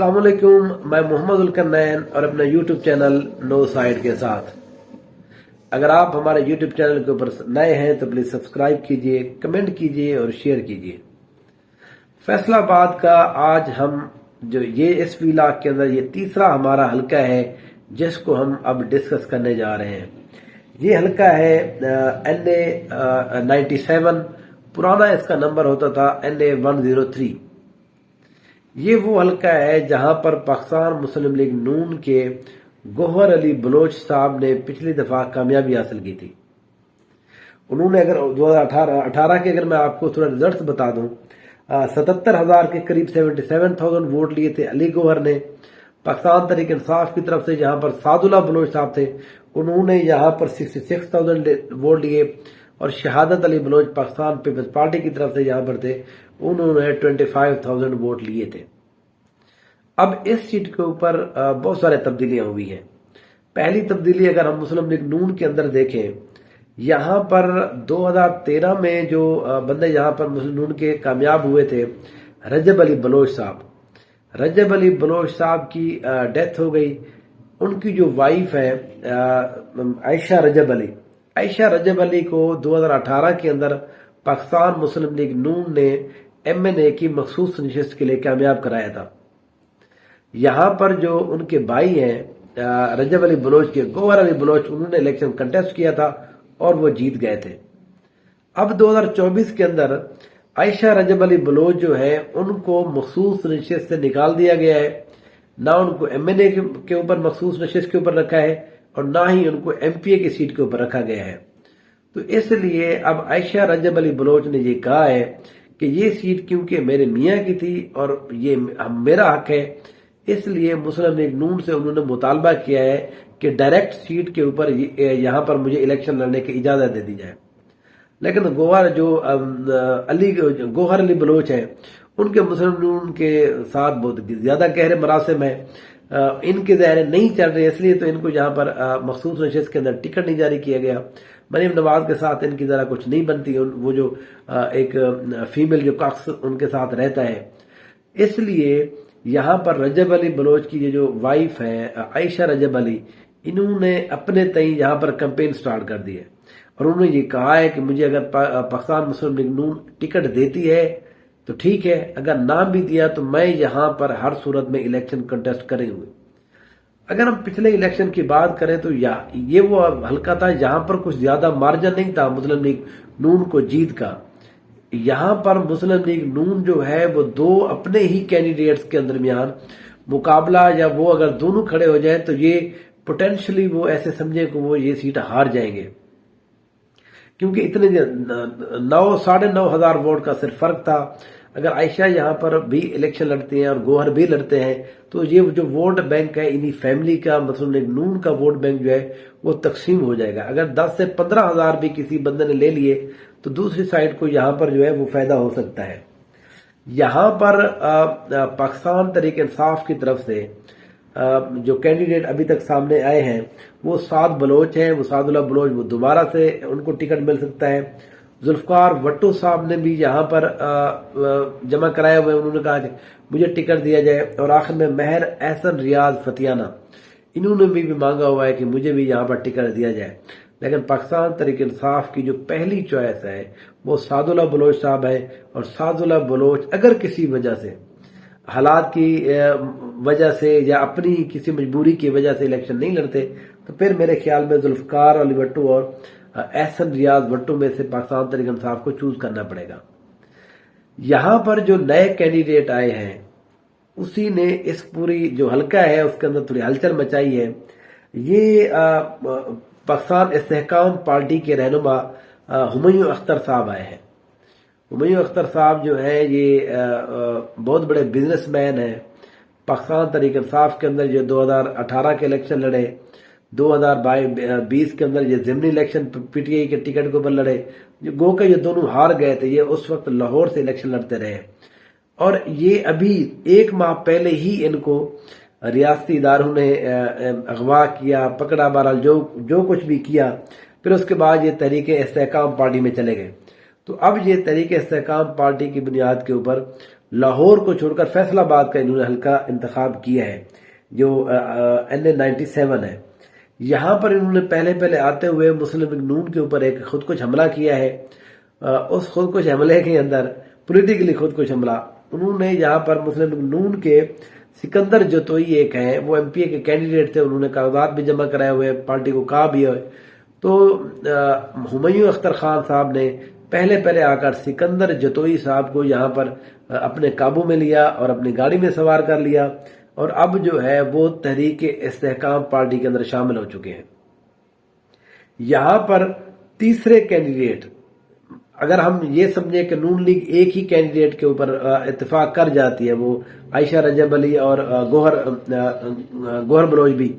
अस्सलाम वालेकुम। मैं मोहम्मद उल्करनैन और अपना यूट्यूब चैनल नो साइड के साथ। अगर आप हमारे यूट्यूब चैनल के ऊपर नए हैं तो प्लीज सब्सक्राइब कीजिए, कमेंट कीजिए और शेयर कीजिए। फैसलाबाद का आज हम जो ये इस व्लॉग के अंदर ये तीसरा हमारा हलका है जिसको हम अब डिस्कस करने जा रहे हैं। ये हलका है NA 97, पुराना इसका नंबर होता था NA 103। ये वो हलका है जहां पर पाकिस्तान मुस्लिम लीग नून के गौहर अली बलोच साहब ने पिछली दफा कामयाबी हासिल की थी। उन्होंने अगर 2018 के अगर मैं आपको थोड़ा रिजल्ट बता दूं, 77,000 के करीब 77,000 वोट लिए थे अली गौहर ने। पाकिस्तान तहरीक इंसाफ की तरफ से जहां पर सादुल्ला बलोच साहब थे उन्होंने यहां पर 66,000 वोट लिए, और शहादत अली बलोच पाकिस्तान पीपल्स पार्टी की तरफ से यहां पर थे, उन्होंने 25,000 वोट लिए थे। अब इस सीट के ऊपर बहुत सारे तब्दीलियां हुई हैं। पहली तब्दीली अगर हम मुस्लिम लीग नून के अंदर देखें, यहां पर 2013 में जो बंदे यहां पर मुस्लिम नून के कामयाब हुए थे, रजब अली बलोच साहब। रजब अली बलोच साहब की डेथ हो गई। उनकी जो वाइफ है आयशा रजब अली, आयशा रजब अली को 2018 के अंदर पाकिस्तान मुस्लिम लीग नून ने MNA की मखसूस नशिस्त के लिए कामयाब कराया था। यहां पर जो उनके भाई हैं रजब अली बलोच के, गौहर अली बलोच, उन्होंने इलेक्शन कंटेस्ट किया था और वो जीत गए थे। अब 2024 के अंदर आयशा रजब अली बलोच जो है उनको मखसूस नशिस्त से निकाल दिया गया है। ना उनको MNA के ऊपर मखसूस नशिस्त के ऊपर रखा है और ना ही उनको MPA की सीट के ऊपर रखा गया है। तो इसलिए अब आयशा रजब अली बलोच ने ये कहा है कि ये सीट क्योंकि मेरे मियाँ की थी और ये मेरा हक है, इसलिए मुस्लिम लीग नून से उन्होंने मुतालबा किया है कि डायरेक्ट सीट के ऊपर यहाँ पर मुझे इलेक्शन लड़ने की इजाजत दे दी जाए। लेकिन गौहर अली बलोच है, उनके मुस्लिम नून के साथ बहुत ज्यादा गहरे मरासिम है, इनके दायरे नहीं चल रहे, इसलिए तो इनको यहाँ पर मखसूस नशिस्त के अंदर टिकट नहीं जारी किया गया। मरीम नवाज के साथ इनकी जरा कुछ नहीं बनती, वो जो एक फीमेल जो कक्स उनके साथ रहता है, इसलिए यहाँ पर रजब अली बलोच की ये जो वाइफ है आयशा रजब अली, इन्होंने अपने तई यहाँ पर कैंपेन स्टार्ट कर दी है और उन्होंने ये कहा है कि मुझे अगर पाकिस्तान मुस्लिम लीग नून टिकट देती है तो ठीक है, अगर ना भी दिया तो मैं यहाँ पर हर सूरत में इलेक्शन कंटेस्ट करेंगे। अगर हम पिछले इलेक्शन की बात करें तो ये वो हल्का था जहां पर कुछ ज्यादा मार्जिन नहीं था मुस्लिम लीग नून को जीत का। यहां पर मुस्लिम लीग नून जो है वो दो अपने ही कैंडिडेट्स के दरमियान मुकाबला, या वो अगर दोनों खड़े हो जाए तो ये पोटेंशियली वो ऐसे समझे कि वो ये सीट हार जाएंगे, क्योंकि इतने 9,500 वोट का सिर्फ फर्क था। अगर आयशा यहाँ पर भी इलेक्शन लड़ते हैं और गौहर भी लड़ते हैं तो ये जो वोट बैंक है इन्हीं फैमिली का, मुस्लिम लीग नून का वोट बैंक जो है वो तकसीम हो जाएगा। अगर 10 से 15,000 भी किसी बंदे ने ले लिए तो दूसरी साइड को यहाँ पर जो है वो फायदा हो सकता है। यहाँ पर पाकिस्तान तहरीक इंसाफ की तरफ से जो कैंडिडेट अभी तक सामने आए हैं वो साद बलोच हैं, वो सादुल्ला बलोच, वो दोबारा से उनको टिकट मिल सकता है। जुल्फकार भट्टो साहब ने भी यहाँ पर जमा कराए हुए, उन्होंने कहा कि मुझे टिकट दिया जाए। और आखिर में महर एहसन रियाज फतियाना, इन्होंने भी मांगा हुआ है कि मुझे भी यहाँ पर टिकट दिया जाए। लेकिन पाकिस्तान तहरीक इंसाफ की जो पहली चॉइस है वो सादुल्ला बलोच साहब है, और सादुल्ला बलोच अगर किसी वजह से, हालात की वजह से या अपनी किसी मजबूरी की वजह से इलेक्शन नहीं लड़ते तो फिर मेरे ख्याल में जुल्फकार अली भट्टो और एहसन रियाज भट्टो में से पाकिस्तान तहरीक इंसाफ को चूज करना पड़ेगा। यहां पर जो नए कैंडिडेट आए हैं उसी ने इस पूरी जो हलका है उसके अंदर थोड़ी हलचल मचाई है। ये पाकिस्तान इस्तेहकाम पार्टी के रहनुमा हुमायूं अख्तर साहब आए हैं। हुमायूं अख्तर साहब जो है ये बहुत बड़े बिजनेसमैन हैं। पाकिस्तान तहरीक इंसाफ के अंदर जो 2018 के इलेक्शन लड़े, 2020 के अंदर ये ज़िमनी इलेक्शन PTI के टिकट के ऊपर लड़े, जो गो के ये दोनों हार गए थे। ये उस वक्त लाहौर से इलेक्शन लड़ते रहे और ये अभी 1 माह पहले ही इनको रियासती इदारों ने अगवा किया, पकड़ा, बहरहाल जो कुछ भी किया, फिर उसके बाद ये तहरीक इस्तेहकाम पार्टी में चले गए। तो अब ये तहरीक इस्तेहकाम पार्टी की बुनियाद के ऊपर لاہور کو چھوڑ کر فیصل آباد کا انہوں نے حلقہ انتخاب کیا ہے جو NA-97 ہے. یہاں پر انہوں نے پہلے آتے ہوئے مسلم لیگ نون کے اوپر ایک خودکش حملہ کیا ہے. اس خودکش حملے کے اندر پولیٹیکلی خودکش حملہ انہوں نے یہاں پر مسلم لیگ نون کے سکندر جتوئی ایک ہیں، وہ MP کے کینڈیڈیٹ تھے، انہوں نے کاغذات بھی جمع کرائے ہوئے، پارٹی کو کہا بھی ہے. تو ہمایوں اختر خان صاحب نے پہلے آ کر سکندر جتوئی صاحب کو یہاں پر اپنے قابو میں لیا اور اپنی گاڑی میں سوار کر لیا، اور اب جو ہے وہ تحریک استحکام پارٹی کے اندر شامل ہو چکے ہیں. یہاں پر تیسرے کینڈیڈیٹ، اگر ہم یہ سمجھیں کہ نون لیگ ایک ہی کینڈیڈیٹ کے اوپر اتفاق کر جاتی ہے، وہ عائشہ رجب علی اور گوہر بلوچ بھی،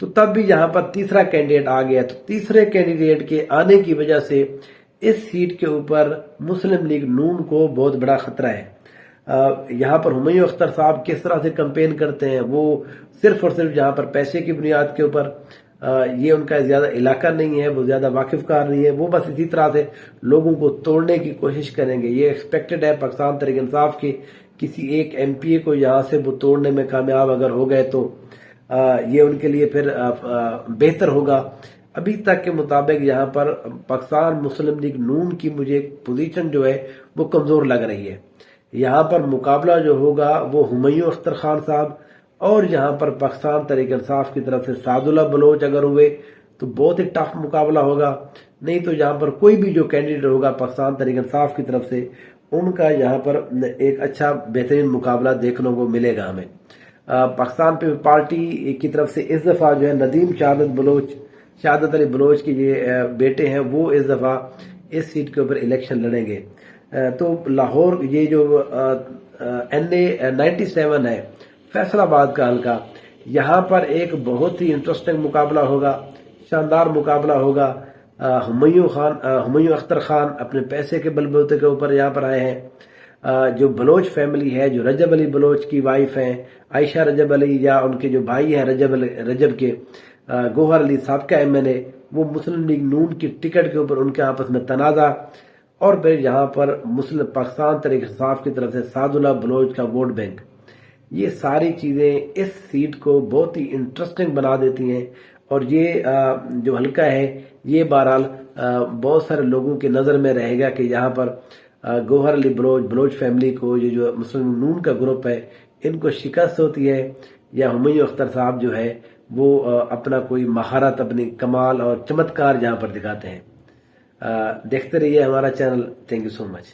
تو تب بھی یہاں پر تیسرا کینڈیڈیٹ آ گیا. تو تیسرے کینڈیڈیٹ کے آنے کی وجہ سے اس سیٹ کے اوپر مسلم لیگ نون کو بہت بڑا خطرہ ہے. یہاں پر ہمایوں اختر صاحب کس طرح سے کمپین کرتے ہیں، وہ صرف اور صرف یہاں پر پیسے کی بنیاد کے اوپر، یہ ان کا زیادہ علاقہ نہیں ہے، وہ زیادہ واقف کار نہیں ہے، وہ بس اسی طرح سے لوگوں کو توڑنے کی کوشش کریں گے. یہ ایکسپیکٹڈ ہے پاکستان تحریک انصاف کے کسی ایک MP کو یہاں سے وہ توڑنے میں کامیاب اگر ہو گئے تو یہ ان کے لیے پھر بہتر ہوگا. ابھی تک کے مطابق یہاں پر پاکستان مسلم لیگ نون کی مجھے پوزیشن جو ہے وہ کمزور لگ رہی ہے. یہاں پر مقابلہ جو ہوگا وہ ہمایوں اختر خان صاحب اور یہاں پر پاکستان تحریک انصاف کی طرف سے سعد اللہ بلوچ اگر ہوئے تو بہت ہی ٹف مقابلہ ہوگا. نہیں تو یہاں پر کوئی بھی جو کینڈیڈیٹ ہوگا پاکستان تحریک انصاف کی طرف سے، ان کا یہاں پر ایک اچھا بہترین مقابلہ دیکھنے کو ملے گا ہمیں. پاکستان پیپلز پارٹی کی طرف سے اس دفعہ جو ہے ندیم شہادت علی بلوچ کے یہ بیٹے ہیں، وہ اس دفعہ اس سیٹ کے اوپر الیکشن لڑیں گے. تو لاہور یہ جو NA-97 ہے فیصل آباد کا حلقہ، یہاں پر ایک بہت ہی انٹرسٹنگ مقابلہ ہوگا، شاندار مقابلہ ہوگا. ہمایوں اختر خان اپنے پیسے کے بل بوتے کے اوپر یہاں پر آئے ہیں. جو بلوچ فیملی ہے، جو رجب علی بلوچ کی وائف ہیں عائشہ رجب علی، یا ان کے جو بھائی ہیں رجب کے گوہر علی سابقہ MLA، وہ مسلم لیگ نون کی ٹکٹ کے اوپر ان کے آپس میں تنازع، اور پھر یہاں پر مسلم پاکستان تحریک انصاف کی طرف سے سعد اللہ بلوچ کا ووٹ بینک. یہ ساری چیزیں اس سیٹ کو بہت ہی انٹرسٹنگ بنا دیتی ہیں، اور یہ جو حلقہ ہے یہ بہرحال بہت سارے لوگوں کی نظر میں رہے گا کہ یہاں پر گوہر علی بلوچ فیملی کو، یہ جو مسلم نون کا گروپ ہے، ان کو شکست ہوتی ہے، یا ہمایوں اختر صاحب جو ہے وہ اپنا کوئی مہارت، اپنی کمال اور چمتکار جہاں پر دکھاتے ہیں. دیکھتے رہیے ہمارا channel. Thank you so much.